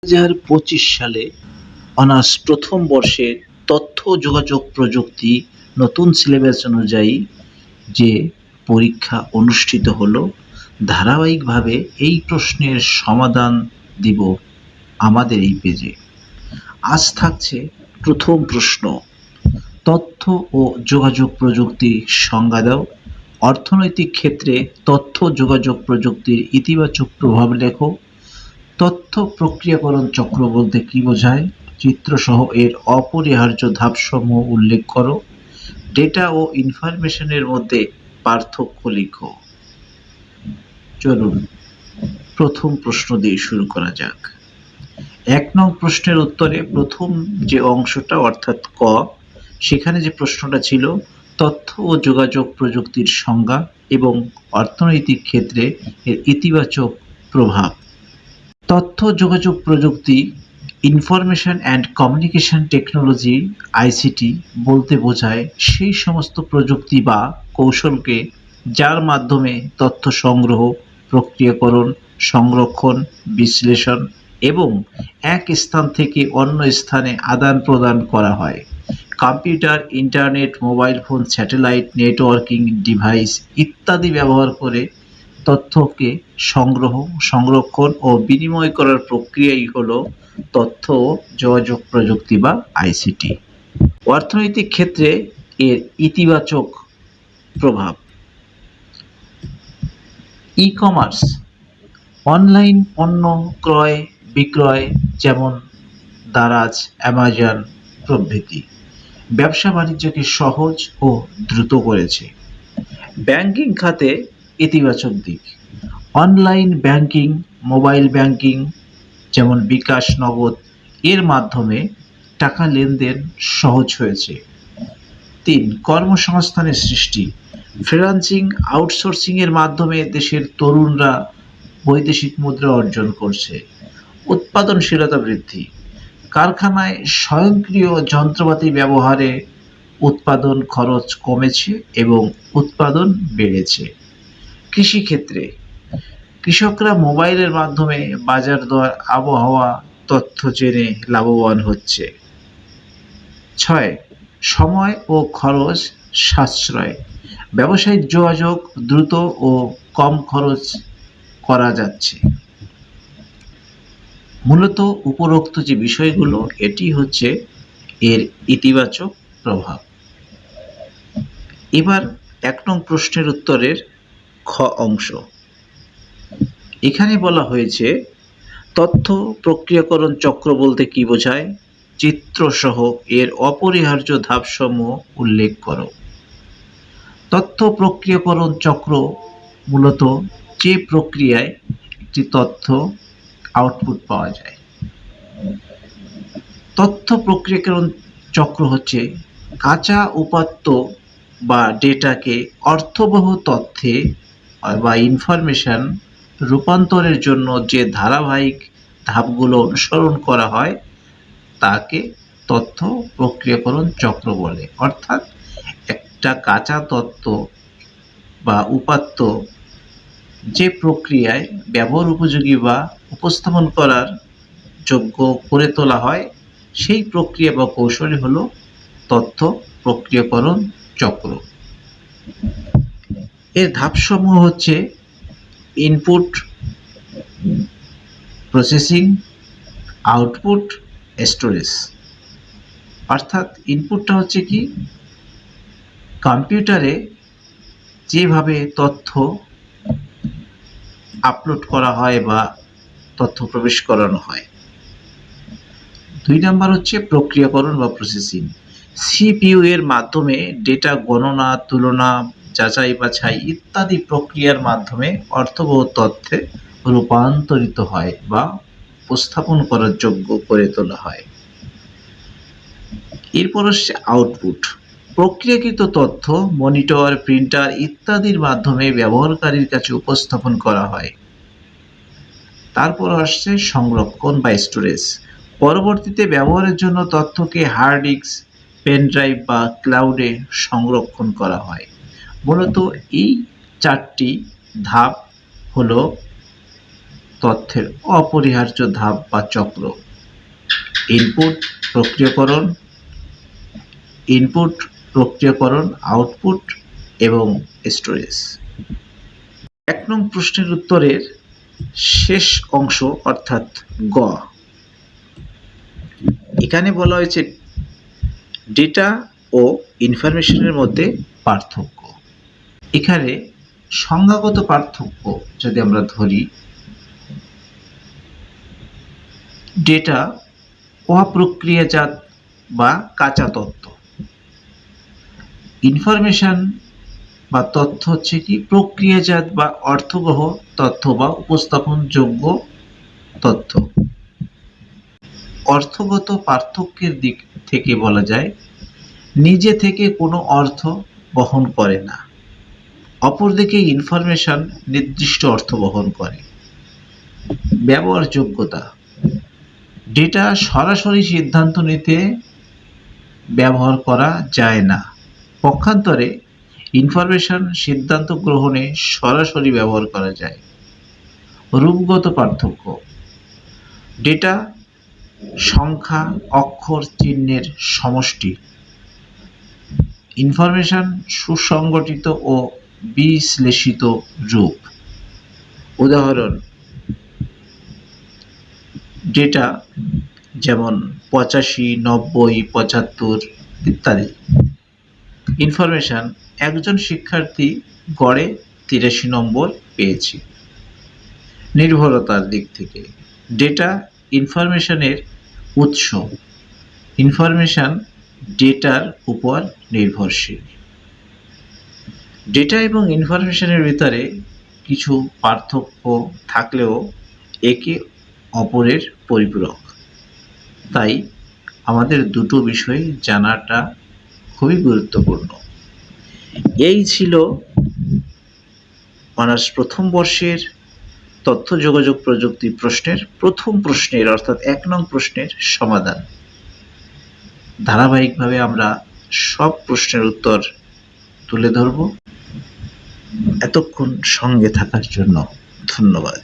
2025 সালে অনার্স প্রথম বর্ষের তথ্য ও যোগাযোগ প্রযুক্তি নতুন সিলেবাস অনুযায়ী যে পরীক্ষা অনুষ্ঠিত হলো, ধারাবাহিকভাবে এই প্রশ্নের সমাধান দিব আমাদের এই পেজে। আজ থাকছে প্রথম প্রশ্ন, তথ্য ও যোগাযোগ প্রযুক্তির সংজ্ঞা দাও। অর্থনৈতিক ক্ষেত্রে তথ্য যোগাযোগ প্রযুক্তির ইতিবাচক প্রভাব লেখো। তথ্য প্রক্রিয়াকরণ চক্র বলতে কি বোঝায়? চিত্রসহ এর অপরিহার্য ধাপসমূহ উল্লেখ করো। ডেটা ও ইনফরমেশনের মধ্যে পার্থক্য লিখো। চলুন প্রথম প্রশ্ন দিয়ে শুরু করা যাক। 1 নং প্রশ্নের উত্তরে প্রথম যে অংশটা অর্থাৎ ক, সেখানে যে প্রশ্নটা ছিল তথ্য ও যোগাযোগ প্রযুক্তির সংজ্ঞা এবং অর্থনৈতিক ক্ষেত্রে এর ইতিবাচক প্রভাব। তথ্য যোগাযোগ প্রযুক্তি information and communication technology ICT বলতে বোঝায় সেই সমস্ত প্রযুক্তি বা কৌশলকে যার মাধ্যমে তথ্য সংগ্রহ, প্রক্রিয়াকরণ, সংরক্ষণ, বিশ্লেষণ এবং এক স্থান থেকে অন্য স্থানে আদান প্রদান করা হয়। Computer, internet, mobile phone, satellite, networking device ইত্যাদি ব্যবহার করে তথ্যকে সংগ্রহ, সংরক্ষণ ও বিনিময় করার প্রক্রিয়াই হলো তথ্য ও যোগাযোগ প্রযুক্তি বা আইসিটি। অর্থনৈতিক ক্ষেত্রে এর ইতিবাচক প্রভাব। ই-কমার্স, অনলাইন পণ্য ক্রয় বিক্রয় যেমন দারাজ, অ্যামাজন প্রভৃতি ব্যবসা বাণিজ্যকে সহজ ও দ্রুত করেছে। ব্যাংকিং খাতে ইতিবাচক দিক। অনলাইন ব্যাংকিং, মোবাইল ব্যাংকিং যেমন বিকাশ, নগদ এর মাধ্যমে টাকা লেনদেন সহজ হয়েছে। 3. কর্মসংস্থানের সৃষ্টি। ফ্রিল্যান্সিং, আউটসোর্সিং এর মাধ্যমে দেশের তরুণরা বৈদেশিক মুদ্রা অর্জন করছে। উৎপাদনশীলতা বৃদ্ধি। কারখানায় স্বয়ংক্রিয় যন্ত্রপাতি ব্যবহারে উৎপাদন খরচ কমেছে এবং উৎপাদন বেড়েছে। কৃষিক্ষেত্রে কৃষকরা মোবাইলের মাধ্যমে বাজার দর, আবহাওয়া তথ্য জেনে লাভবান হচ্ছে। 6. সময় ও খরচ সাশ্রয়। ব্যবসায়িক যোগাযোগ দ্রুত ও কম খরচ করা যাচ্ছে। মূলত উপরোক্ত যে বিষয়গুলো, এটি হচ্ছে এর ইতিবাচক প্রভাব। এবার 1 নং প্রশ্নের উত্তরের খ অংশ। এখানে বলা হয়েছে তথ্য প্রক্রিয়াকরণ চক্র বলতে কি বোঝায়? চিত্রসহ এর অপরিহার্য ধাপসমূহ উল্লেখ করো। তথ্য প্রক্রিয়াকরণ চক্র মূলত যে প্রক্রিয়ায় একটি তথ্য আউটপুট পাওয়া যায়। তথ্য প্রক্রিয়াকরণ চক্র হচ্ছে কাঁচা উপাত্ত বা ডেটাকে অর্থবহ তথ্যে বা ইনফরমেশন রূপান্তরের জন্য যে ধারাবাহিক ধাপগুলো অনুসরণ করা হয় তাকে তথ্য প্রক্রিয়াকরণ চক্র বলে। অর্থাৎ একটা কাঁচা তথ্য বা উপাত্ত যে প্রক্রিয়ায় ব্যবহার উপযোগী বা উপস্থাপন করার যোগ্য করে তোলা হয়, সেই প্রক্রিয়া বা কৌশলই হলো তথ্য প্রক্রিয়াকরণ চক্র। এর ধাপসমূহ হচ্ছে ইনপুট, প্রসেসিং, আউটপুট, স্টোরেজ। অর্থাৎ ইনপুটটা হচ্ছে কি, কম্পিউটারে যেভাবে তথ্য আপলোড করা হয় বা তথ্য প্রবেশ করানো হয়। 2 নাম্বার হচ্ছে প্রক্রিয়াকরণ বা প্রসেসিং। সিপিইউ এর মাধ্যমে ডেটা গণনা, তুলনা, যাচাই বাছাই ইত্যাদি প্রক্রিয়ার মাধ্যমে অর্থবহ তথ্যে রূপান্তরিত হয় বা উপস্থাপন করার যোগ্য করে তোলা হয়। এরপর হচ্ছে আউটপুট। প্রক্রিয়াকৃত তথ্য মনিটর, প্রিন্টার ইত্যাদির মাধ্যমে ব্যবহারকারীর কাছে উপস্থাপন করা হয়। তারপর আসছে সংরক্ষণ বা স্টোরেজ। পরবর্তীতে ব্যবহারের জন্য তথ্যকে হার্ড ডিস্ক, পেন ড্রাইভ বা ক্লাউডে সংরক্ষণ করা হয়। মূলত এই 4টি ধাপ হলো তথ্যের অপরিহার্য ধাপ বা চক্র। ইনপুট, প্রক্রিয়াকরণ, আউটপুট এবং স্টোরেজ। ১ নং প্রশ্নের উত্তরের শেষ অংশ অর্থাৎ গ। এখানে বলা হয়েছে ডেটা ও ইনফরমেশনের মধ্যে পার্থক্য। এখানে সংজ্ঞাগত পার্থক্য যদি আমরা ধরি, ডেটা অপ্রক্রিয়াজাত বা কাঁচা তথ্য, ইনফরমেশন বা তথ্য হচ্ছে কি প্রক্রিয়াজাত বা অর্থবহ তথ্য বা উপস্থাপনযোগ্য তথ্য। অর্থগত পার্থক্যের দিক থেকে বলা যায় নিজে থেকে কোনো অর্থ বহন করে না, অপরদিকে ইনফরমেশন নির্দিষ্ট অর্থ বহন করে। ব্যবহারযোগ্যতা, ডেটা সরাসরি সিদ্ধান্ত নিতে ব্যবহার করা যায় না, পক্ষান্তরে ইনফরমেশন সিদ্ধান্ত গ্রহণে সরাসরি ব্যবহার করা যায়। রূপগত পার্থক্য, ডেটা সংখ্যা, অক্ষর, চিহ্নের সমষ্টি, ইনফরমেশন সুসংগঠিত ও বিশ্লেষিত রূপ। উদাহরণ, ডেটা যেমন 85, 90, 75 ইত্যাদি। ইনফরমেশন, একজন শিক্ষার্থী গড়ে 83 নম্বর পেয়েছে। নির্ভরতার দিক থেকে, ডেটা ইনফরমেশনের উৎস, ইনফরমেশন ডেটার উপর নির্ভরশীল। ডেটা এবং ইনফরমেশনের ভিতরে কিছু পার্থক্য থাকলেও একে অপরের পরিপূরক, তাই আমাদের দুটো বিষয় জানাটা খুবই গুরুত্বপূর্ণ। এই ছিল অনার্স প্রথম বর্ষের তথ্য যোগাযোগ প্রযুক্তি প্রশ্নের প্রথম প্রশ্নের অর্থাৎ ১ নং প্রশ্নের সমাধান। ধারাবাহিকভাবে আমরা সব প্রশ্নের উত্তর তুলে ধরব। এতক্ষণ সঙ্গে থাকার জন্য ধন্যবাদ।